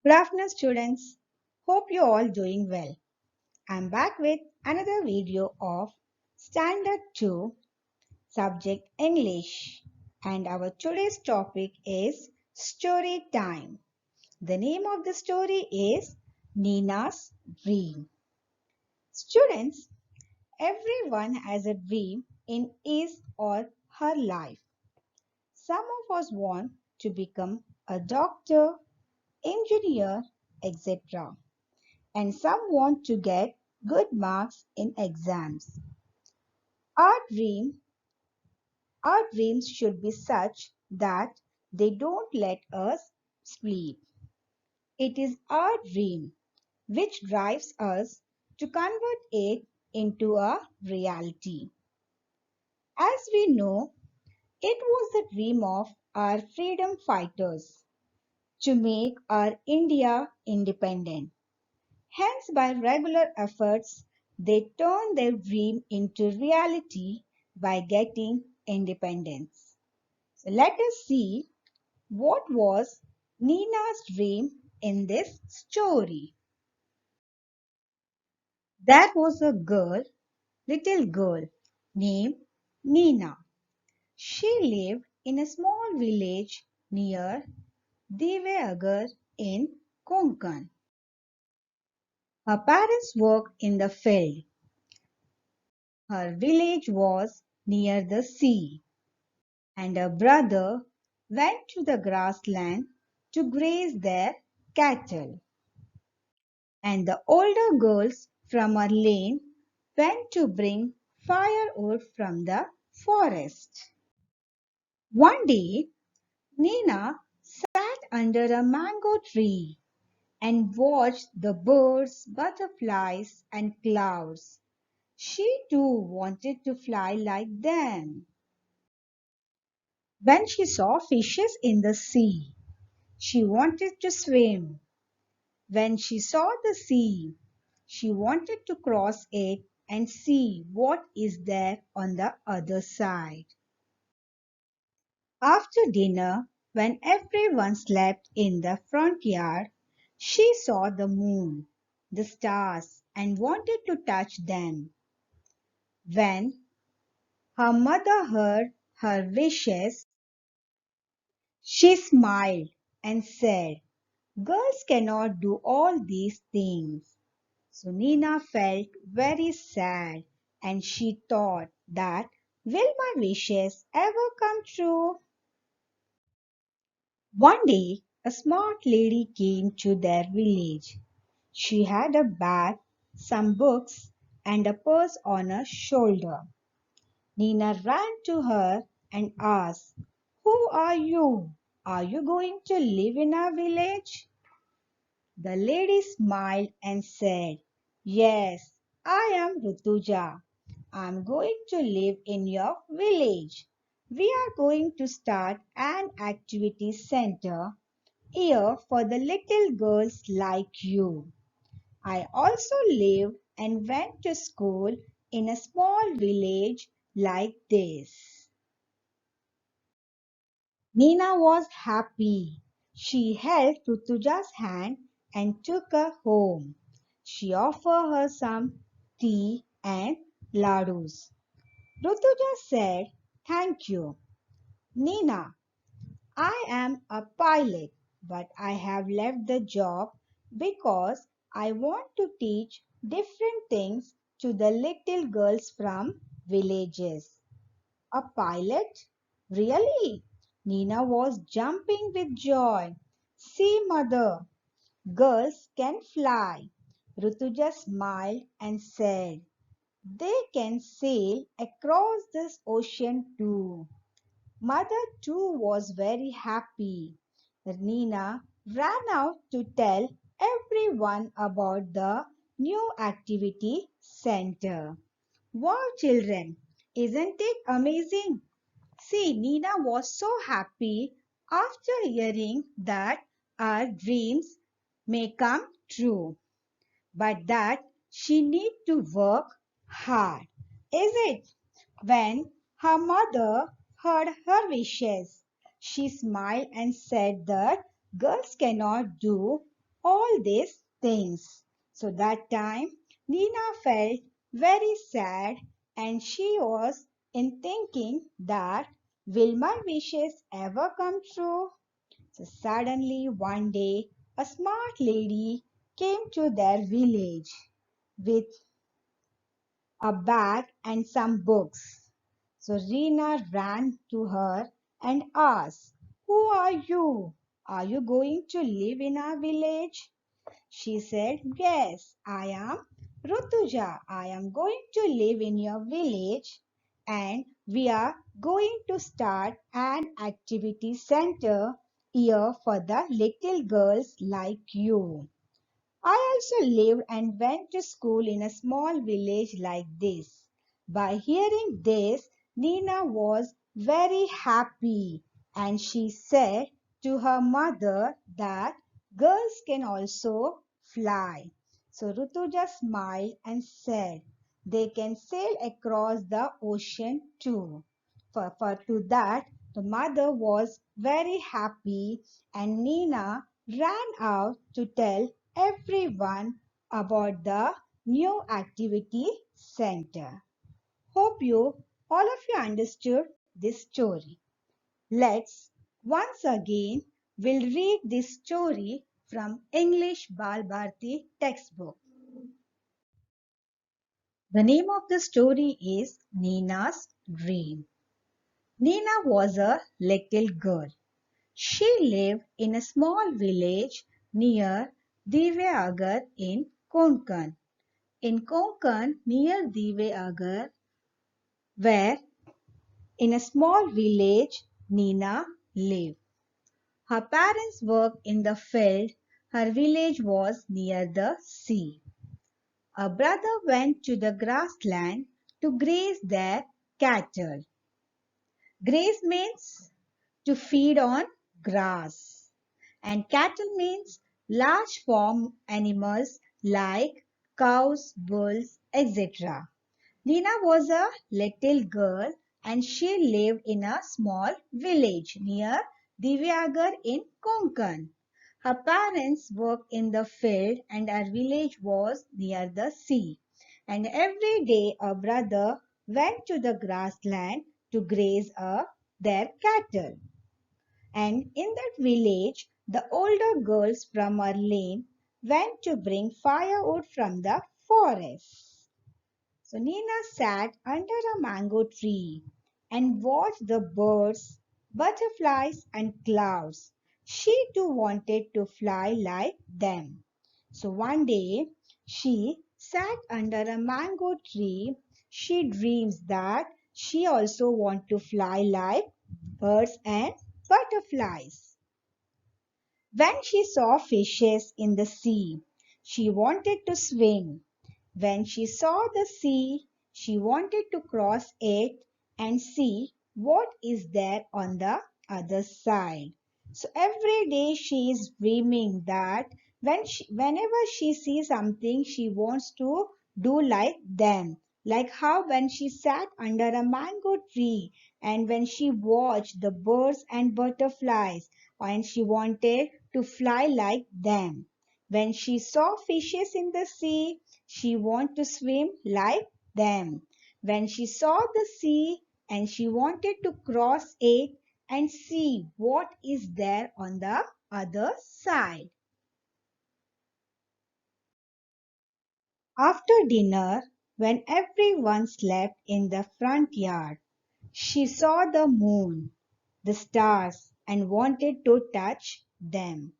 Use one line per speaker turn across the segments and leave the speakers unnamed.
Good afternoon, students. Hope you're all doing well. I'm back with another video of Standard 2, subject English. And our today's topic is Story Time. The name of the story is Nina's Dream. Students, everyone has a dream in his or her life. Some of us want to become a doctor, engineer, etc. And some want to get good marks in exams. Our dream, our dreams should be such that they don't let us sleep. It is our dream which drives us to convert it into a reality. As we know, it was the dream of our freedom fighters to make our India independent. Hence, by regular efforts, they turned their dream into reality by getting independence. So let us see what was Nina's dream in this story. There was a little girl named Nina. She lived in a small village near Diveagar in Konkan. Her parents worked in the field. Her village was near the sea, and her brother went to the grassland to graze their cattle. And the older girls from her lane went to bring firewood from the forest. One day, Nina sat under a mango tree and watched the birds, butterflies, and clouds. She too wanted to fly like them. When she saw fishes in the sea, she wanted to swim. When she saw the sea, she wanted to cross it and see what is there on the other side. After dinner, when everyone slept in the front yard, she saw the moon, the stars, and wanted to touch them. When her mother heard her wishes, she smiled and said, "Girls cannot do all these things." So Nina felt very sad and she thought that, will my wishes ever come true? One day, a smart lady came to their village. She had a bag, some books, and a purse on her shoulder. Nina ran to her and asked, "Who are you? Are you going to live in our village?" The lady smiled and said, "Yes, I am Rutuja. I am going to live in your village. We are going to start an activity center here for the little girls like you. I also lived and went to school in a small village like this." Nina was happy. She held Rutuja's hand and took her home. She offered her some tea and ladus. Rutuja said, "Thank you, Nina. I am a pilot, but I have left the job because I want to teach different things to the little girls from villages." "A pilot? Really?" Nina was jumping with joy. "See, mother, girls can fly." Rutuja smiled and said, "They can sail across this ocean too." Mother too was very happy. Nina ran out to tell everyone about the new activity center. Wow, children, isn't it amazing? See, Nina was so happy after hearing that our dreams may come true, but that she need to work hard. Is it? When her mother heard her wishes, she smiled and said that girls cannot do all these things. So that time Nina felt very sad and she was in thinking that will my wishes ever come true? So suddenly one day a smart lady came to their village with a bag and some books. So Rina ran to her and asked, "Who are you? Are you going to live in our village?" She said, "Yes, I am Rutuja. I am going to live in your village and we are going to start an activity center here for the little girls like you. I also lived and went to school in a small village like this." By hearing this, Nina was very happy and she said to her mother that girls can also fly. So Rutuja smiled and said, "They can sail across the ocean too." For to that, the mother was very happy and Nina ran out to tell everyone about the new activity center. Hope you all of you understood this story. Let's once again we'll read this story from English Bal Bharati textbook. The name of the story is Nina's Dream. Nina was a little girl. She lived in a small village near Divyagar in Konkan. In Konkan, near Divyagar, where in a small village Nina lived. Her parents worked in the field. Her village was near the sea. A brother went to the grassland to graze their cattle. Graze means to feed on grass. And cattle means large farm animals like cows, bulls, etc. Nina was a little girl and she lived in a small village near Divyagar in Konkan. Her parents worked in the field and her village was near the sea. And every day a brother went to the grassland to graze their cattle. And in that village, the older girls from our lane went to bring firewood from the forest. So Nina sat under a mango tree and watched the birds, butterflies, and clouds. She too wanted to fly like them. So one day she sat under a mango tree. She dreams that she also wants to fly like birds and butterflies. When she saw fishes in the sea, she wanted to swim. When she saw the sea, she wanted to cross it and see what is there on the other side. So every day she is dreaming that whenever she sees something, she wants to do like them. Like how when she sat under a mango tree and when she watched the birds and butterflies and she wanted to fly like them. When she saw fishes in the sea, she wanted to swim like them. When she saw the sea and she wanted to cross it and see what is there on the other side. After dinner, when everyone slept in the front yard, she saw the moon, the stars, and wanted to touch them.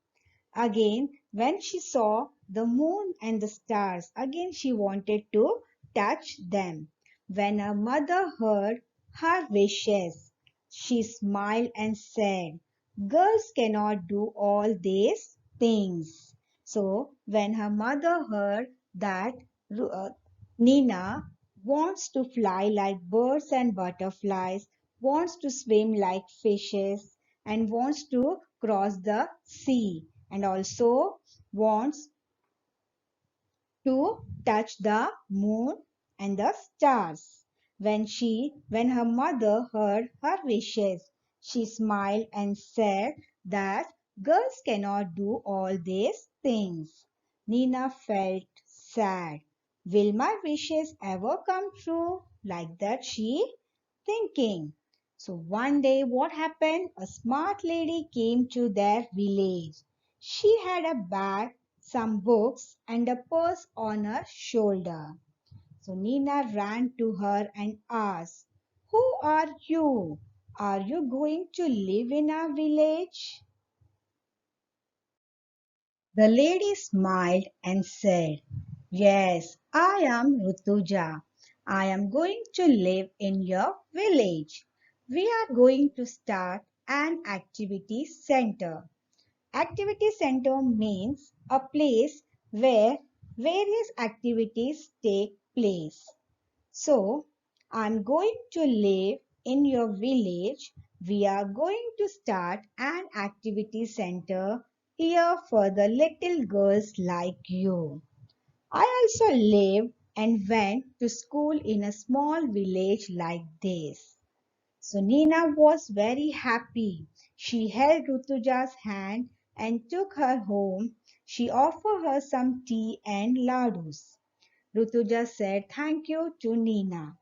Again, when she saw the moon and the stars, again she wanted to touch them. When her mother heard her wishes, she smiled and said, "Girls cannot do all these things." So, when her mother heard that uh, Nina wants to fly like birds and butterflies, wants to swim like fishes, and wants to cross the sea, and also wants to touch the moon and the stars. When her mother heard her wishes, she smiled and said that Girls cannot do all these things. Nina felt sad. Will my wishes ever come true? Like that she thinking. So one day what happened? A smart lady came to their village. She had a bag, some books and a purse on her shoulder. So Nina ran to her and asked, "Who are you? Are you going to live in our village?" The lady smiled and said, "Yes, I am Rutuja. I am going to live in your village. We are going to start an activity center." Activity center means a place where various activities take place. So, I'm going to live in your village. We are going to start an activity center here for the little girls like you. I also lived and went to school in a small village like this. So Nina was very happy. She held Rutuja's hand and took her home. She offered her some tea and ladus. Rutuja said thank you to Nina.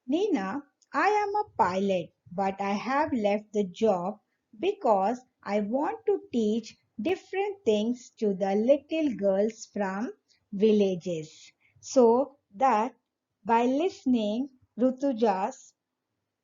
"Nina, I am a pilot, but I have left the job because I want to teach different things to the little girls from villages." So that by listening Rutuja's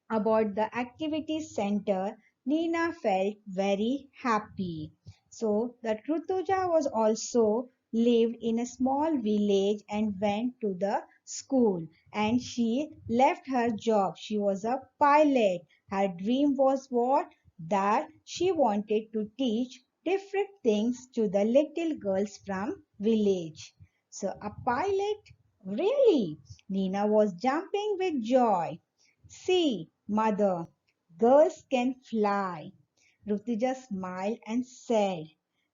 about the activity center, Nina felt very happy. So that Rutuja was also lived in a small village and went to the school, and she left her job. She was a pilot. Her dream was what? That she wanted to teach different things to the little girls from village. So a pilot? Really? Nina was jumping with joy. "See, mother, girls can fly." Rutuja smiled and said,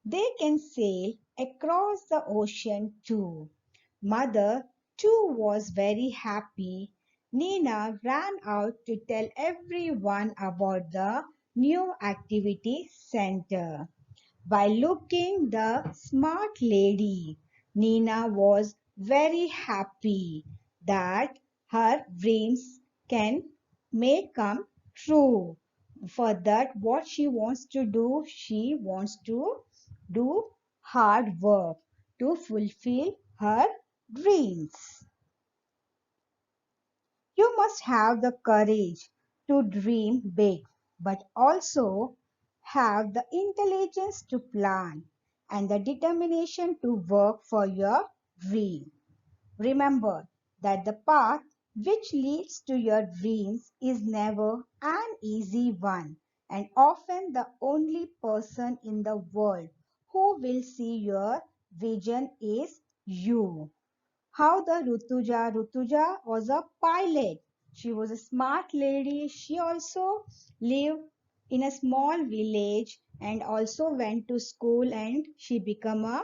"They can sail across the ocean too." Mother too was very happy. Nina ran out to tell everyone about the new activity center. By looking the smart lady, Nina was very happy that her dreams can may come true. For that, what she wants to do, she wants to do hard work to fulfill her dreams. You must have the courage to dream big, but also have the intelligence to plan and the determination to work for your dream. Remember that the path which leads to your dreams is never an easy one, and often the only person in the world who will see your vision is you. How the Rutuja was a pilot. She was a smart lady. She also lived in a small village and also went to school, and she became a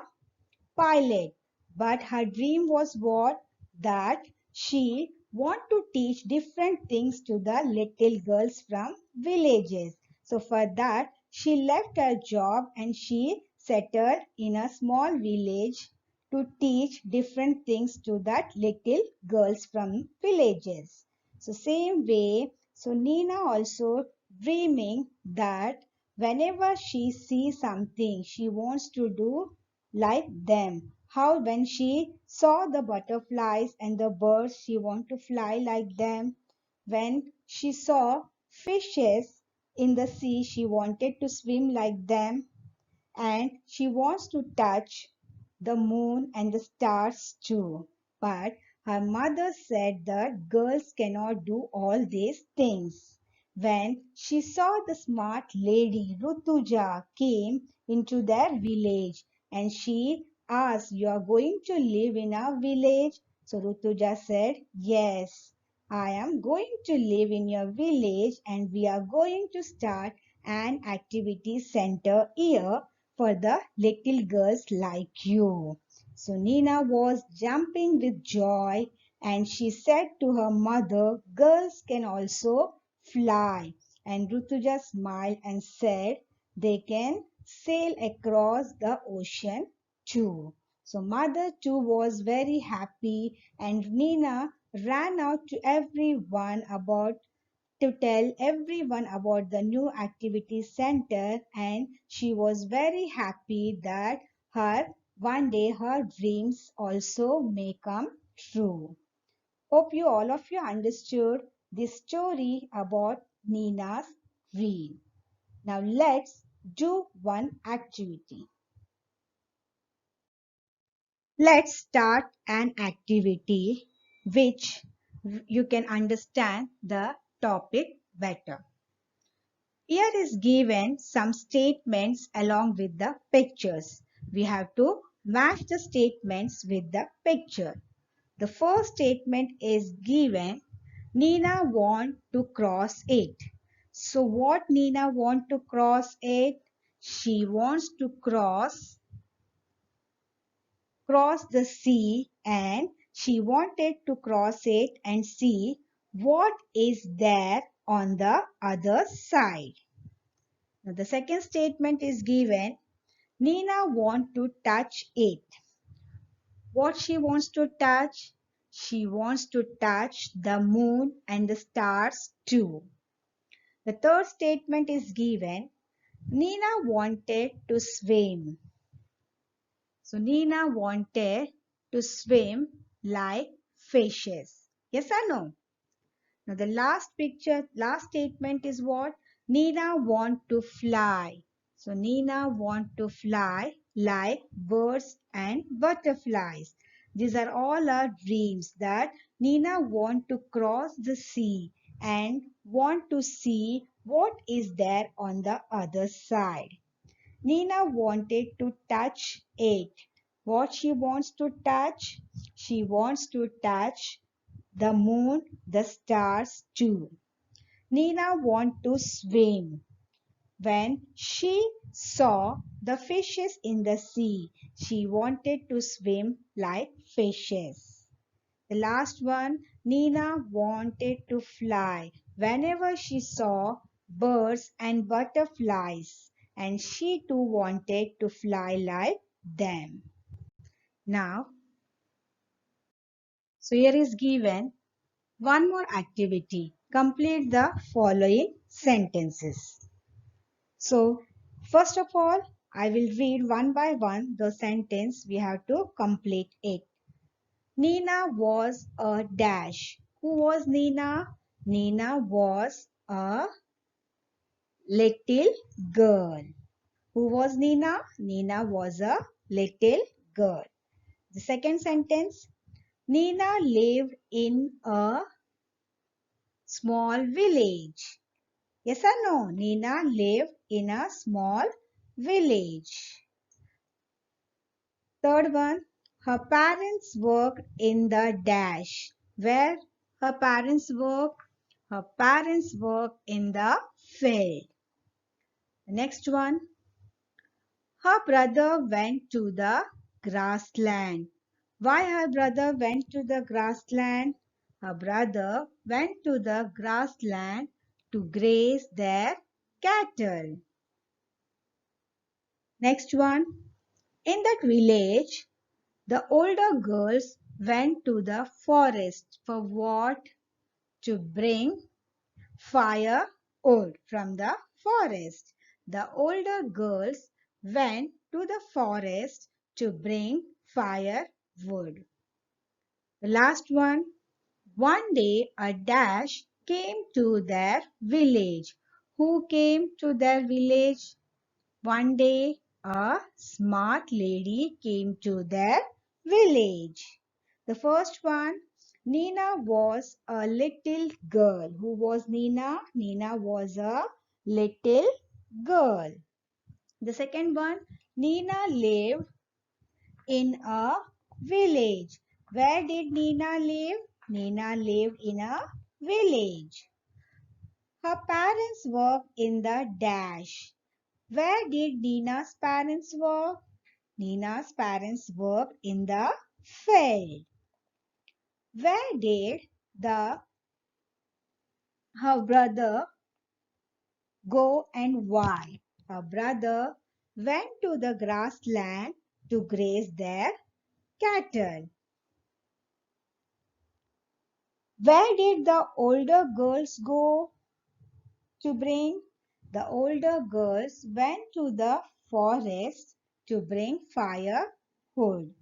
pilot. But her dream was what? That she want to teach different things to the little girls from villages. So for that, she left her job and she settled in a small village to teach different things to that little girls from villages. So same way, so Nina also dreaming that whenever she sees something, she wants to do like them. How when she saw the butterflies and the birds, she want to fly like them. When she saw fishes in the sea, she wanted to swim like them. And she wants to touch the moon and the stars too. But her mother said that girls cannot do all these things. When she saw the smart lady Rutuja came into their village and she asked, "You are going to live in our village?" So Rutuja said, "Yes, I am going to live in your village and we are going to start an activity center here for the little girls like you." So Nina was jumping with joy and she said to her mother, "Girls can also fly." And Rutuja smiled and said, "They can sail across the ocean too. So mother too was very happy and Nina ran out to tell everyone about the new activity center, and she was very happy that her one day her dreams also may come true. Hope you all of you understood this story about Nina's dream. Now let's do one activity. Let's start an activity which you can understand the topic better. Here is given some statements along with the pictures. We have to match the statements with the picture. The first statement is given, Nina want to cross it. So what Nina want to cross it? She wants to cross the sea, and she wanted to cross it and see what is there on the other side. Now the second statement is given, Nina want to touch it. What she wants to touch? She wants to touch the moon and the stars too. The third statement is given, Nina wanted to swim. So Nina wanted to swim like fishes. Yes or no? Now the last statement is what? Nina want to fly. So Nina want to fly like birds and butterflies. These are all our dreams, that Nina want to cross the sea and want to see what is there on the other side. Nina wanted to touch it. What she wants to touch? She wants to touch the moon, the stars too. Nina want to swim. When she saw the fishes in the sea, she wanted to swim like fishes. The last one, Nina wanted to fly. Whenever she saw birds and butterflies, and she too wanted to fly like them. Now, so here is given one more activity. Complete the following sentences. So, first of all, I will read one by one the sentence. We have to complete it. Nina was a dash. Who was Nina? Nina was a little girl. Who was Nina? Nina was a little girl. The second sentence, Nina lived in a small village. Yes or no? Nina lived in a small village. Third one, her parents worked in the dash. Where her parents work? Her parents work in the field. The next one, her brother went to the grassland. Why her brother went to the grassland? Her brother went to the grassland to graze their cattle. Next one, in that village, the older girls went to the forest for what? To bring firewood from the forest. The older girls went to the forest to bring firewood. The last one day a dash came to their village. Who came to their village? One day a smart lady came to their village. The first one, Nina was a little girl. Who was Nina? Nina was a little girl. The second one, Nina lived in a village. Where did Nina live? Nina lived in a village. Her parents worked in the dash. Where did Nina's parents work? Nina's parents worked in the field. Where did her brother go and why? Her brother went to the grassland to graze their cattle. Where did the older girls go to bring? The older girls went to the forest to bring firewood.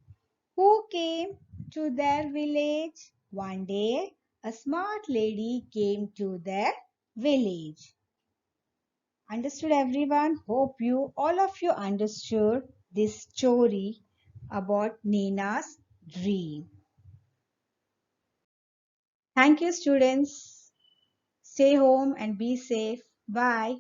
Who came to their village? One day, a smart lady came to their village. Understood, everyone? Hope you all of you understood this story about Nina's dream. Thank you, students. Stay home and be safe. Bye.